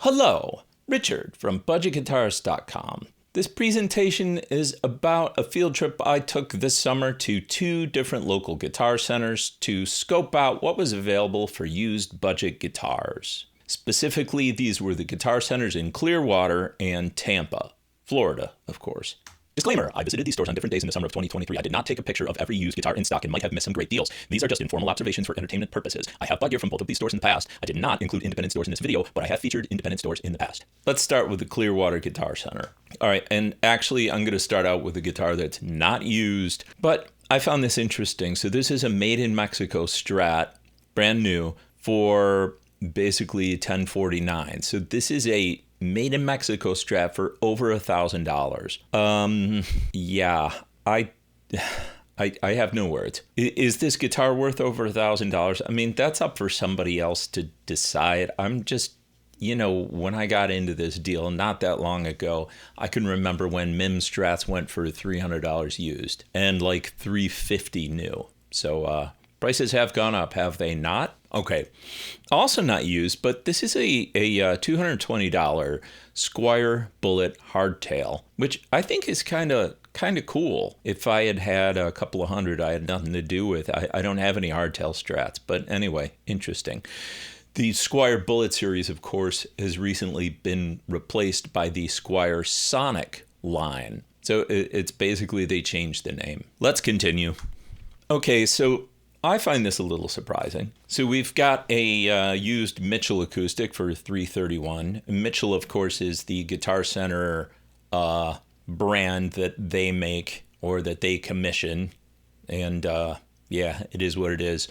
Hello, Richard from budgetguitarist.com. This presentation is about a field trip I took this summer to 2 different local guitar centers to scope out what was available for used budget guitars. Specifically, these were the guitar centers in Clearwater and Tampa, Florida, of course. Disclaimer, I visited these stores on different days in the summer of 2023. I did not take a picture of every used guitar in stock and might have missed some great deals. These are just informal observations for entertainment purposes. I have bought gear from both of these stores in the past. I did not include independent stores in this video, but I have featured independent stores in the past. Let's start with the Clearwater Guitar Center. All right, and actually I'm going to start out with a guitar that's not used, but I found this interesting. So this is a made in Mexico Strat, brand new, for basically $1049. So this is a made in Mexico Strat for over $1,000. Yeah, I have no words. Is this guitar worth over $1,000? I mean, that's up for somebody else to decide. I'm just, when I got into this deal not that long ago, I can remember when MIM Strats went for $300 used and like $350 new. So prices have gone up, have they not? Okay. Also not used, but this is a $220 Squire Bullet hardtail, which I think is kind of cool. If I had had a couple of hundred, I had nothing to do with. I don't have any hardtail Strats, but anyway, interesting. The Squire Bullet series, of course, has recently been replaced by the Squire Sonic line. So it's basically they changed the name. Let's continue. Okay, so I find this a little surprising. So we've got a used Mitchell acoustic for $331. Mitchell, of course, is the Guitar Center brand that they make or that they commission. And yeah, it is what it is.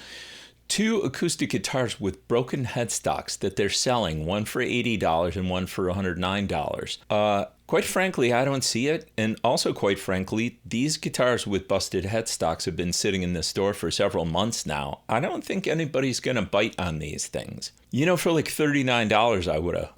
2 acoustic guitars with broken headstocks that they're selling, one for $80 and one for $109. Quite frankly, I don't see it. And also, quite frankly, these guitars with busted headstocks have been sitting in the store for several months now. I don't think anybody's going to bite on these things. For like $39,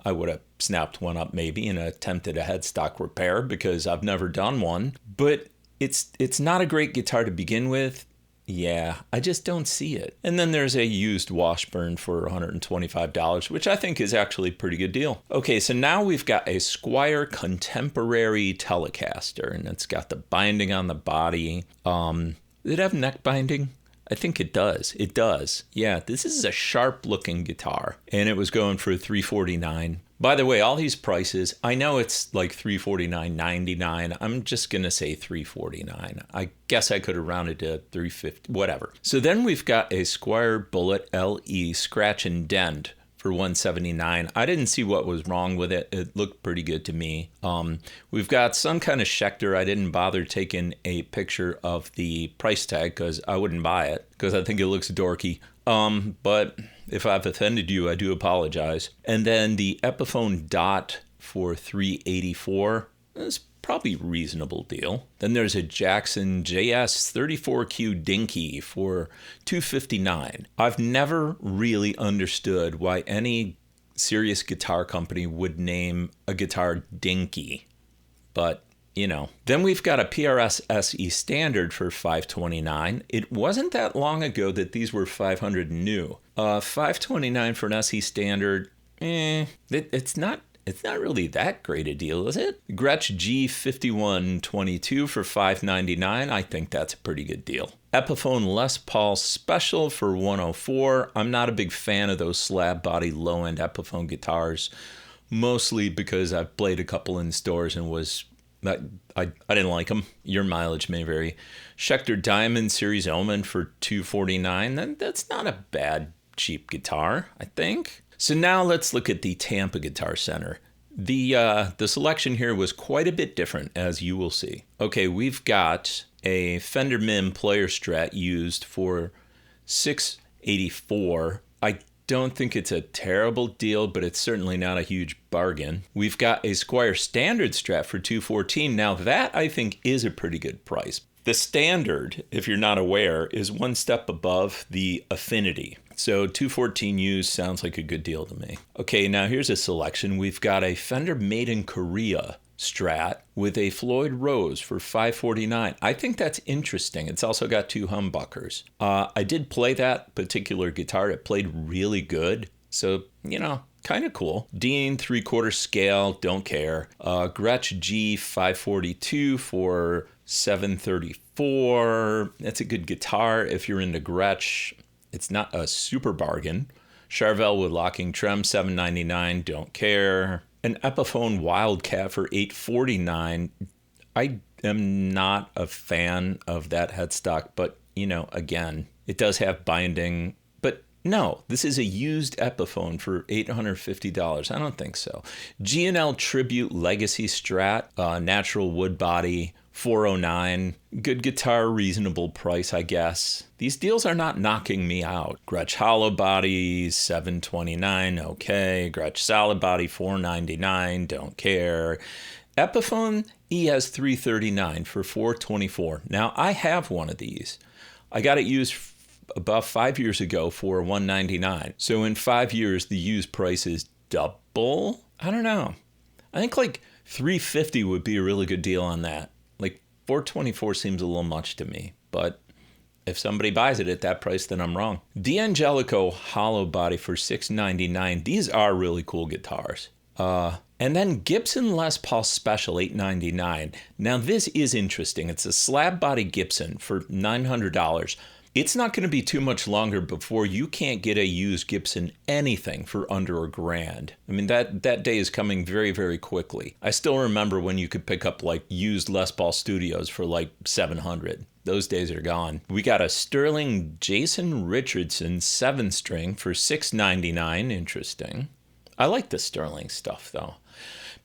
I would have snapped one up maybe and attempted a headstock repair because I've never done one. But it's not a great guitar to begin with. Yeah, I just don't see it. And then there's a used Washburn for $125, which I think is actually a pretty good deal. Okay, so now we've got a Squire Contemporary Telecaster, and it's got the binding on the body. Does it have neck binding? I think it does. It does. Yeah, this is a sharp-looking guitar, and it was going for $349. By the way, all these prices, I know it's like $349.99. I'm just going to say $349. I guess I could have rounded to $350, whatever. So then we've got a Squire Bullet LE Scratch and Dent for $179. I didn't see what was wrong with it. It looked pretty good to me. We've got some kind of Schecter. I didn't bother taking a picture of the price tag because I wouldn't buy it because I think it looks dorky. But if I've offended you, I do apologize. And then the Epiphone Dot for $384 is probably a reasonable deal. Then there's a Jackson JS 34Q Dinky for $259. I've never really understood why any serious guitar company would name a guitar Dinky, but Then we've got a PRS SE Standard for $529. It wasn't that long ago that these were $500 new. $529 for an SE Standard, it's not really that great a deal, is it? Gretsch G5122 for $599. I think that's a pretty good deal. Epiphone Les Paul Special for $104. I'm not a big fan of those slab body low-end Epiphone guitars, mostly because I've played a couple in stores and I didn't like them. Your mileage may vary. Schecter Diamond Series Omen for $249. That's not a bad cheap guitar, I think. So now let's look at the Tampa Guitar Center. The selection here was quite a bit different, as you will see. Okay, we've got a Fender MIM Player Strat used for $684. I don't think it's a terrible deal, but it's certainly not a huge bargain. We've got a Squire Standard Strat for $214. Now that I think is a pretty good price. The Standard, if you're not aware, is one step above the Affinity. So $214 used sounds like a good deal to me. Okay, now here's a selection. We've got a Fender Made in Korea Strat with a Floyd Rose for $549. I think that's interesting. It's also got 2 humbuckers. I did play that particular guitar. It played really good. So, kind of cool. Dean 3/4 scale, don't care. Gretsch G542 for $734. That's a good guitar if you're into Gretsch. It's not a super bargain. Charvel with locking trem, $799, don't care. An Epiphone Wildcat for $849. I am not a fan of that headstock, but again, it does have binding. But no, this is a used Epiphone for $850. I don't think so. G&L Tribute Legacy Strat, natural wood body, $409. Good guitar, reasonable price, I guess. These deals are not knocking me out. Gretsch Hollow Body, $729, okay. Gretsch Solid Body, $499, don't care. Epiphone ES339 for $424. Now, I have one of these. I got it used about 5 years ago for $199. So in 5 years, the used price is double? I don't know. I think like $350 would be a really good deal on that. Like $424 seems a little much to me, but if somebody buys it at that price, then I'm wrong. D'Angelico Hollow Body for $699. These are really cool guitars. And then Gibson Les Paul Special, $899. Now this is interesting. It's a slab body Gibson for $900. It's not going to be too much longer before you can't get a used Gibson anything for under $1,000. I mean, that day is coming very, very quickly. I still remember when you could pick up like used Les Paul Studios for like $700. Those days are gone. We got a Sterling Jason Richardson 7-string for $699. Interesting. I like the Sterling stuff though.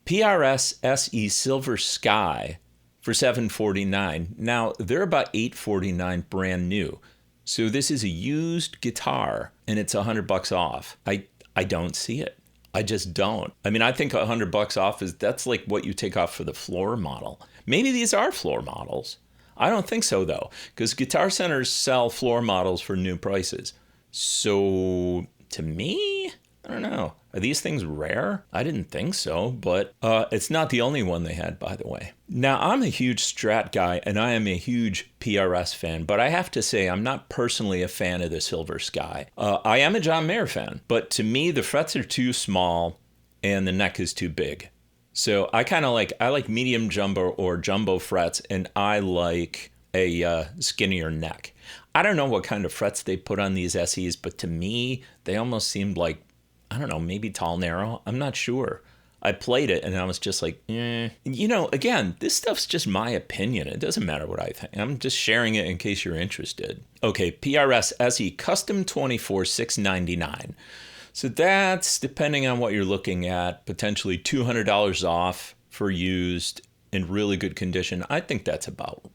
PRS SE Silver Sky for $749. Now they're about $849 brand new. So this is a used guitar and it's $100 off. I don't see it. I just don't. I mean, I think $100 off that's like what you take off for the floor model. Maybe these are floor models. I don't think so though, because guitar centers sell floor models for new prices. So to me, I don't know. Are these things rare? I didn't think so, but it's not the only one they had, by the way. Now, I'm a huge Strat guy, and I am a huge PRS fan, but I have to say I'm not personally a fan of the Silver Sky. I am a John Mayer fan, but to me, the frets are too small and the neck is too big. So I like medium jumbo or jumbo frets, and I like a skinnier neck. I don't know what kind of frets they put on these SEs, but to me, they almost seemed like, I don't know, maybe tall, narrow. I'm not sure. I played it and I was just like, again, this stuff's just my opinion. It doesn't matter what I think. I'm just sharing it in case you're interested. Okay, PRS SE Custom 24, $699. So that's, depending on what you're looking at, potentially $200 off for used in really good condition. I think that's about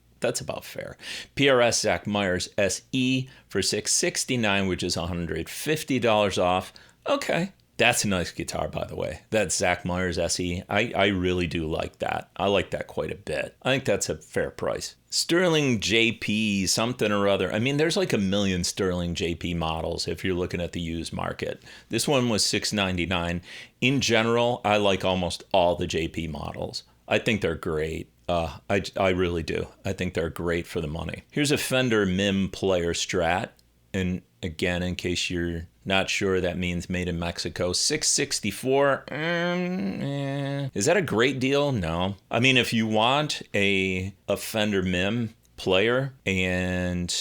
fair. PRS Zach Myers SE for $669, which is $150 off. Okay, that's a nice guitar, by the way. That's Zach Myers SE. I really do like that. I like that quite a bit. I think that's a fair price. Sterling JP something or other. I mean, there's like a million Sterling JP models if you're looking at the used market. This one was $699. In general, I like almost all the JP models. I think they're great. I really do. I think they're great for the money. Here's a Fender MIM Player Strat. And again, in case you're not sure, that means made in Mexico. $664. Is that a great deal? No. I mean, if you want a Fender MIM player and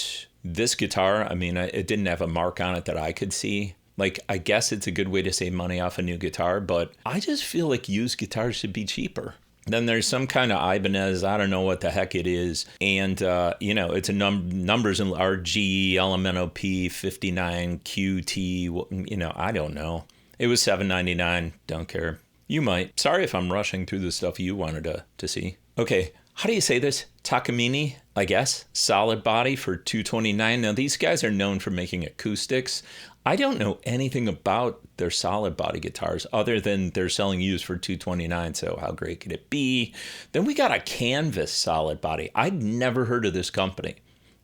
this guitar, I mean, it didn't have a mark on it that I could see. Like, I guess it's a good way to save money off a new guitar, but I just feel like used guitars should be cheaper. Then there's some kind of Ibanez, I don't know what the heck it is. And, it's a numbers in RG, LMNOP, 59, QT, I don't know. It was $799, don't care. You might. Sorry if I'm rushing through the stuff you wanted to see. Okay, how do you say this? Takamine, I guess. Solid body for $229. Now, these guys are known for making acoustics. I don't know anything about their solid body guitars other than they're selling used for $229. So how great could it be? Then we got a Canvas solid body. I'd never heard of this company.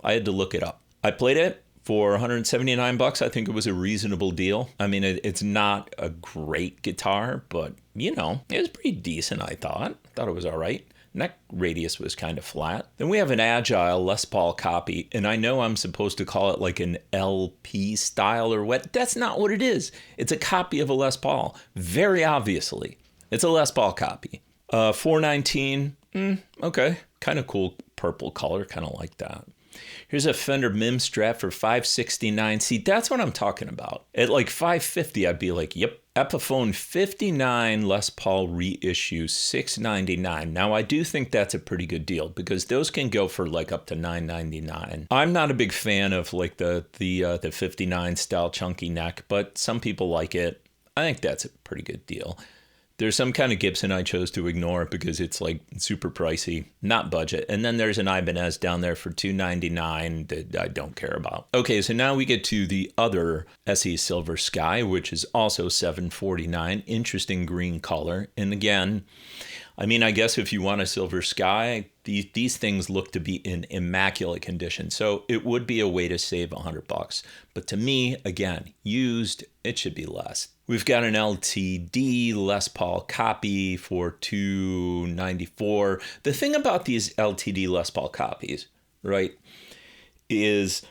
I had to look it up. I played it for $179. I think it was a reasonable deal. I mean, it's not a great guitar, but it was pretty decent, I thought. It was all right. Neck radius was kind of flat. Then we have an Agile Les Paul copy, and I know I'm supposed to call it like an LP style or what. That's not what it is. It's a copy of a Les Paul, very obviously. It's a Les Paul copy. $419, okay, kind of cool purple color, kind of like that. Here's a Fender Mim Strat for $569. See, that's what I'm talking about. At like $550, I'd be like, yep. Epiphone 59 Les Paul reissue, $699. Now, I do think that's a pretty good deal because those can go for like up to $999. I'm not a big fan of like the 59 style chunky neck, but some people like it. I think that's a pretty good deal. There's some kind of Gibson I chose to ignore because it's like super pricey, not budget. And then there's an Ibanez down there for $299 that I don't care about. Okay, so now we get to the other SE Silver Sky, which is also $749. Interesting green color. And again, I mean, I guess if you want a Silver Sky, these things look to be in immaculate condition. So it would be a way to save $100. But to me, again, used, it should be less. We've got an LTD Les Paul copy for $294. The thing about these LTD Les Paul copies, right, is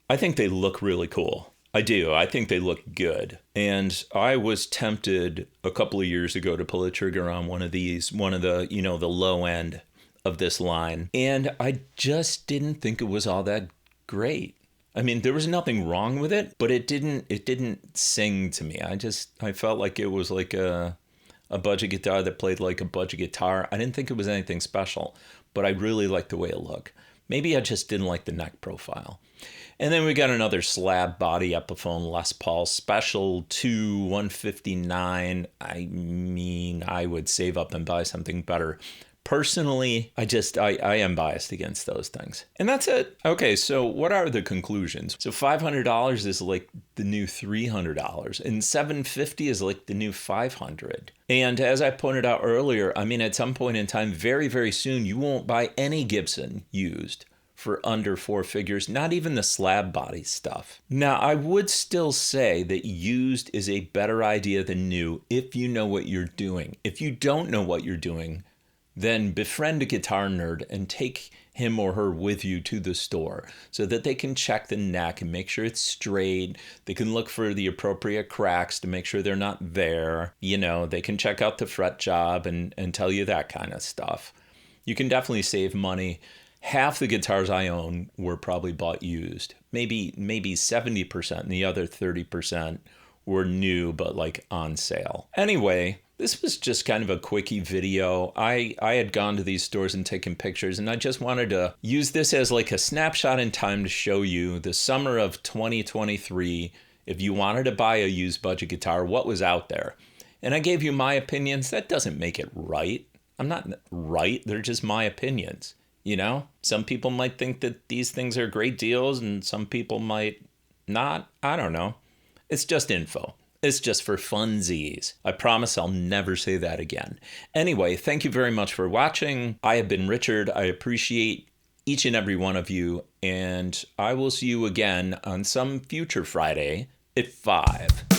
I think they look really cool. I do. I think they look good. And I was tempted a couple of years ago to pull a trigger on one of these, one of the, you know, the low end of this line. And I just didn't think it was all that great. I mean, there was nothing wrong with it, but it didn't sing to me. I felt like it was like a budget guitar that played like a budget guitar. I didn't think it was anything special, but I really liked the way it looked. Maybe I just didn't like the neck profile. And then we got another slab body Epiphone Les Paul Special 2 $159. I mean, I would save up and buy something better. Personally, I am biased against those things. And that's it. Okay, so what are the conclusions? So $500 is like the new $300, and $750 is like the new $500. And as I pointed out earlier, I mean, at some point in time, very, very soon, you won't buy any Gibson used for under four figures, not even the slab body stuff. Now, I would still say that used is a better idea than new if you know what you're doing. If you don't know what you're doing, then befriend a guitar nerd and take him or her with you to the store so that they can check the neck and make sure it's straight. They can look for the appropriate cracks to make sure they're not there. You know, they can check out the fret job and tell you that kind of stuff. You can definitely save money. Half the guitars I own were probably bought used. Maybe 70%, and the other 30% were new but like on sale. Anyway, this was just kind of a quickie video. I had gone to these stores and taken pictures, and I just wanted to use this as like a snapshot in time to show you the summer of 2023. If you wanted to buy a used budget guitar, what was out there? And I gave you my opinions. That doesn't make it right. I'm not right. They're just my opinions. You know, some people might think that these things are great deals and some people might not. I don't know. It's just info. It's just for funsies. I promise I'll never say that again. Anyway, thank you very much for watching. I have been Richard. I appreciate each and every one of you. And I will see you again on some future Friday at 5.